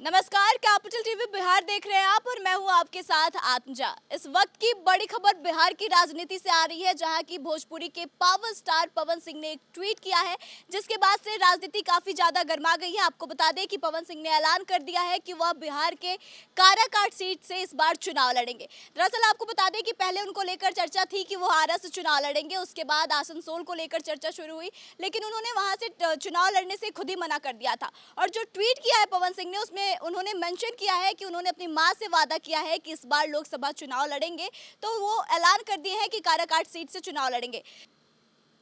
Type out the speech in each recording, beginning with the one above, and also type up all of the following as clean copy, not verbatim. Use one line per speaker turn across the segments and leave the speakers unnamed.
नमस्कार, capital TV Bihar देख रहे हैं आप और मैं हूं आपके साथ आत्मजा। इस वक्त की बड़ी खबर बिहार की राजनीति से आ रही है, जहां की भोजपुरी के पावर स्टार पवन सिंह ने एक ट्वीट किया है, जिसके बाद से राजनीति काफी ज्यादा गर्मा गई है। आपको बता दें कि पवन सिंह ने ऐलान कर दिया है कि वह बिहार के काराकाट सीट से इस बार चुनाव लड़ेंगे। दरअसल आपको बता दें कि पहले उनको लेकर चर्चा थी कि वो आरा से चुनाव लड़ेंगे, उसके बाद आसनसोल को लेकर चर्चा शुरू हुई, लेकिन उन्होंने वहां से चुनाव लड़ने से खुद ही मना कर दिया था। और जो ट्वीट किया है पवन सिंह ने, उसमें उन्होंने मेंशन किया है कि उन्होंने अपनी मां से वादा किया है कि इस बार लोकसभा चुनाव लड़ेंगे, तो वो ऐलान कर दिए हैं कि काराकाट सीट से चुनाव लड़ेंगे।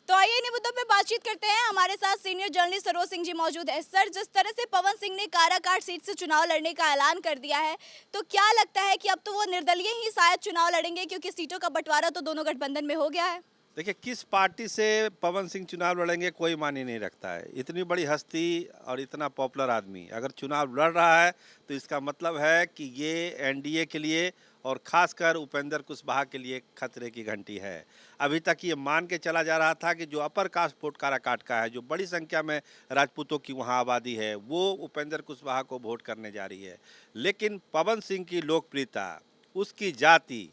तो आइए इन्हीं मुद्दों पे बातचीत करते हैं। हमारे साथ सीनियर जर्नलिस्ट सरोज सिंह जी मौजूद है। सर, जिस तरह से पवन सिंह ने काराकाट सीट से चुनाव लड़ने का ऐलान कर दिया है, तो क्या लगता है कि अब तो वो निर्दलीय ही शायद चुनाव लड़ेंगे, क्योंकि सीटों का बंटवारा तो दोनों गठबंधन में हो गया है?
देखिए, किस पार्टी से पवन सिंह चुनाव लड़ेंगे कोई मायने नहीं रखता है। इतनी बड़ी हस्ती और इतना पॉपुलर आदमी अगर चुनाव लड़ रहा है तो इसका मतलब है कि ये एनडीए के लिए और खासकर उपेंद्र कुशवाहा के लिए खतरे की घंटी है। अभी तक ये मान के चला जा रहा था कि जो अपर कास्ट वोट काराकाट का है, जो बड़ी संख्या में राजपूतों की वहाँ आबादी है, वो उपेंद्र कुशवाहा को वोट करने जा रही है। लेकिन पवन सिंह की लोकप्रियता, उसकी जाति,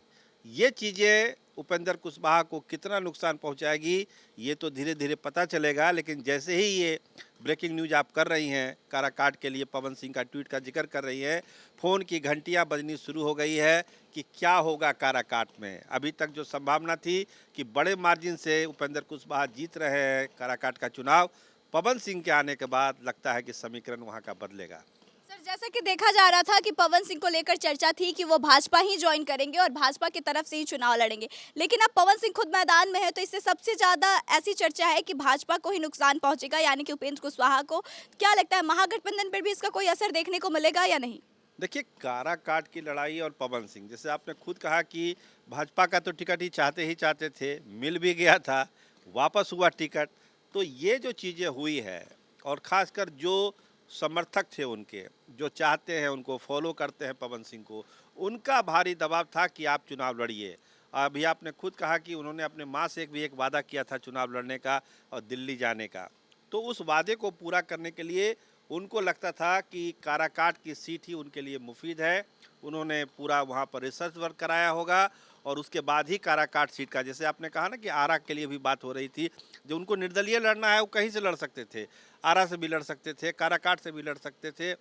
ये चीज़ें उपेंद्र कुशवाहा को कितना नुकसान पहुंचाएगी ये तो धीरे धीरे पता चलेगा। लेकिन जैसे ही ये ब्रेकिंग न्यूज आप कर रही हैं, काराकाट के लिए पवन सिंह का ट्वीट का जिक्र कर रही हैं, फ़ोन की घंटियां बजनी शुरू हो गई है कि क्या होगा काराकाट में। अभी तक जो संभावना थी कि बड़े मार्जिन से उपेंद्र कुशवाहा जीत रहे हैं काराकाट का चुनाव, पवन सिंह के आने के बाद लगता है कि समीकरण वहाँ का बदलेगा।
सर, जैसा कि देखा जा रहा था कि पवन सिंह को लेकर चर्चा थी कि वो भाजपा ही ज्वाइन करेंगे और भाजपा की तरफ से ही चुनाव लड़ेंगे, लेकिन अब पवन सिंह खुद मैदान में है, तो इससे सबसे ज्यादा ऐसी चर्चा है कि भाजपा को ही नुकसान पहुंचेगा, यानी कि उपेंद्र कुशवाहा को। क्या लगता है, महागठबंधन पर भी इसका कोई असर देखने को मिलेगा या नहीं?
देखिए, काराकाट की लड़ाई और पवन सिंह, जैसे आपने खुद कहा कि भाजपा का तो टिकट ही चाहते थे, मिल भी गया था, वापस हुआ टिकट। तो ये जो चीज़ें हुई है और ख़ासकर जो समर्थक थे उनके, जो चाहते हैं, उनको फॉलो करते हैं पवन सिंह को, उनका भारी दबाव था कि आप चुनाव लड़िए। अभी आपने खुद कहा कि उन्होंने अपने माँ से भी एक वादा किया था चुनाव लड़ने का और दिल्ली जाने का। तो उस वादे को पूरा करने के लिए उनको लगता था कि काराकाट की सीट ही उनके लिए मुफीद है। उन्होंने पूरा वहाँ पर रिसर्च वर्क कराया होगा और उसके बाद ही काराकाट सीट का, जैसे आपने कहा ना कि आरा के लिए भी बात हो रही थी, जो उनको निर्दलीय लड़ना है वो कहीं से लड़ सकते थे, आरा से भी लड़ सकते थे, काराकाट से भी लड़ सकते थे,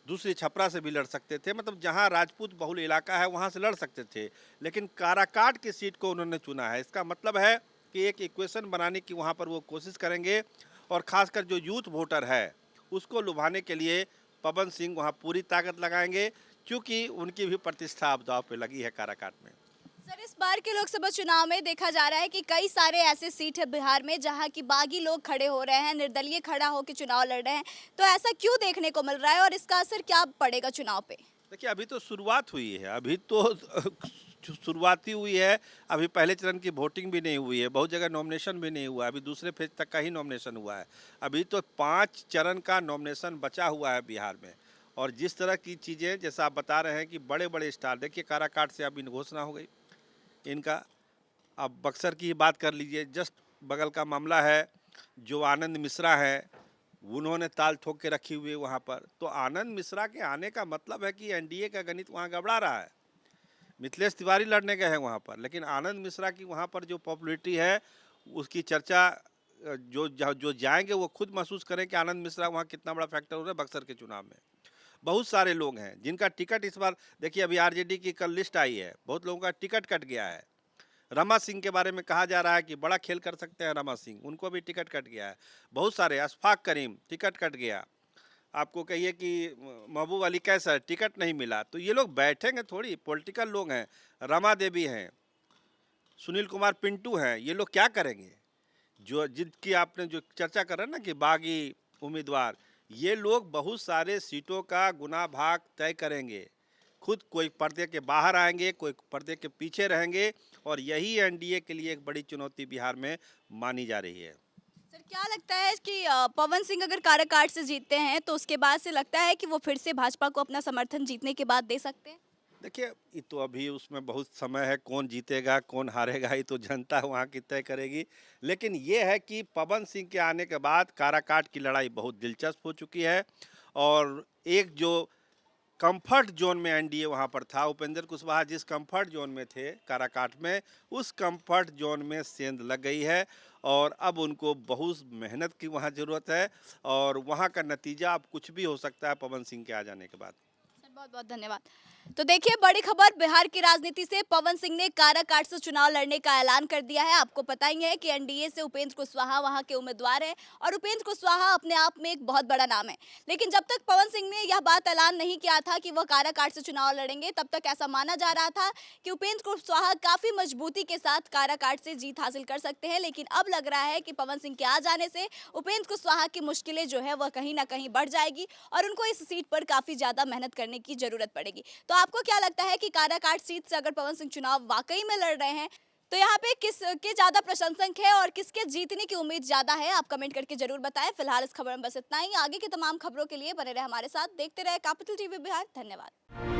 दूसरी छपरा से भी लड़ सकते थे, मतलब जहाँ राजपूत बहुल इलाका है वहाँ से लड़ सकते थे। लेकिन काराकाट की सीट को उन्होंने चुना है। इसका मतलब है कि एक इक्वेशन बनाने की वहाँ पर वो कोशिश करेंगे और ख़ासकर जो यूथ वोटर है उसको लुभाने के लिए पवन सिंह वहाँ पूरी ताकत लगाएंगे, क्योंकि उनकी भी प्रतिष्ठा अब दांव पे लगी है काराकाट में।
सर, इस बार के लोकसभा चुनाव में देखा जा रहा है कि कई सारे ऐसे सीट है बिहार में जहां की बागी लोग खड़े हो रहे हैं, निर्दलीय खड़ा होकर चुनाव लड़ रहे हैं, तो ऐसा क्यों देखने को मिल रहा है और इसका असर क्या पड़ेगा चुनाव पे?
देखिए, अभी तो शुरुआत हुई है, अभी तो शुरुआत ही हुई है। अभी पहले चरण की वोटिंग भी नहीं हुई है, बहुत जगह नॉमिनेशन भी नहीं हुआ है, अभी दूसरे फेज तक का ही नॉमिनेशन हुआ है। अभी तो 5 चरण का नॉमिनेशन बचा हुआ है बिहार में। और जिस तरह की चीज़ें जैसा आप बता रहे हैं कि बड़े बड़े स्टार, देखिए काराकाट से अभी घोषणा हो गई इनका। अब बक्सर की ही बात कर लीजिए, जस्ट बगल का मामला है। जो आनंद मिश्रा है, उन्होंने ताल ठोक के रखी हुई है वहाँ पर। तो आनंद मिश्रा के आने का मतलब है कि एनडीए का गणित वहाँ गड़बड़ा रहा है। मिथिलेश तिवारी लड़ने गए हैं वहाँ पर, लेकिन आनंद मिश्रा की वहाँ पर जो पॉपुलैरिटी है, उसकी चर्चा जो जो जाएंगे वो खुद महसूस करें कि आनंद मिश्रा वहाँ कितना बड़ा फैक्टर हो रहा है बक्सर के चुनाव में। बहुत सारे लोग हैं जिनका टिकट इस बार, देखिए अभी आरजेडी की कल लिस्ट आई है, बहुत लोगों का टिकट कट गया है। रमा सिंह के बारे में कहा जा रहा है कि बड़ा खेल कर सकते हैं रमा सिंह, उनको भी टिकट कट गया है। बहुत सारे, अशफाक करीम टिकट कट गया। आपको कहिए कि महबूब अली कैसर टिकट नहीं मिला। तो ये लोग बैठेंगे थोड़ी, पॉलिटिकल लोग हैं, रमा देवी हैं, सुनील कुमार पिंटू हैं, ये लोग क्या करेंगे? जो जिनकी आपने जो चर्चा कर रहे हैं ना कि बागी उम्मीदवार, ये लोग बहुत सारे सीटों का गुना भाग तय करेंगे। खुद कोई पर्दे के बाहर आएंगे, कोई पर्दे के पीछे रहेंगे, और यही एनडीए के लिए एक बड़ी चुनौती बिहार में मानी जा रही है।
सर, क्या लगता है कि पवन सिंह अगर काराकाट से जीतते हैं, तो उसके बाद से लगता है कि वो फिर से भाजपा को अपना समर्थन जीतने के बाद दे सकते हैं?
देखिए, ये तो अभी उसमें बहुत समय है, कौन जीतेगा कौन हारेगा ये तो जनता वहाँ की तय करेगी। लेकिन ये है कि पवन सिंह के आने के बाद काराकाट की लड़ाई बहुत दिलचस्प हो चुकी है। और एक जो कंफर्ट जोन में एनडीए वहां पर था। उपेंद्र कुशवाहा जिस कंफर्ट जोन में थे काराकाट में, उस कंफर्ट जोन में सेंध लग गई है और अब उनको बहुत मेहनत की वहां जरूरत है और वहां का नतीजा अब कुछ भी हो सकता है पवन सिंह के आ जाने के बाद।
बहुत बहुत धन्यवाद। तो देखिए, बड़ी खबर बिहार की राजनीति से। पवन सिंह ने काराकाट से चुनाव लड़ने का ऐलान कर दिया है। आपको पता ही है कि एनडीए से उपेंद्र कुशवाहा वहां के उम्मीदवार हैं और उपेंद्र कुशवाहा अपने आप में एक बहुत बड़ा नाम है। लेकिन जब तक पवन सिंह ने यह बात ऐलान नहीं किया था कि वह काराकाट से चुनाव लड़ेंगे, तब तक ऐसा माना जा रहा था कि उपेंद्र कुशवाहा काफी मजबूती के साथ काराकाट से जीत हासिल कर सकते हैं। लेकिन अब लग रहा है कि पवन सिंह के आ जाने से उपेंद्र कुशवाहा की मुश्किलें जो है वह कहीं ना कहीं बढ़ जाएगी और उनको इस सीट पर काफी ज्यादा मेहनत करने की जरूरत पड़ेगी। तो आपको क्या लगता है कि काराकाट सीट से अगर पवन सिंह चुनाव वाकई में लड़ रहे हैं, तो यहाँ पे किसके ज्यादा प्रशंसक है और किसके जीतने की उम्मीद ज्यादा है? आप कमेंट करके जरूर बताएं। फिलहाल इस खबर में बस इतना ही। आगे की तमाम खबरों के लिए बने रहे हमारे साथ, देखते रहे कैपिटल टीवी बिहार। धन्यवाद।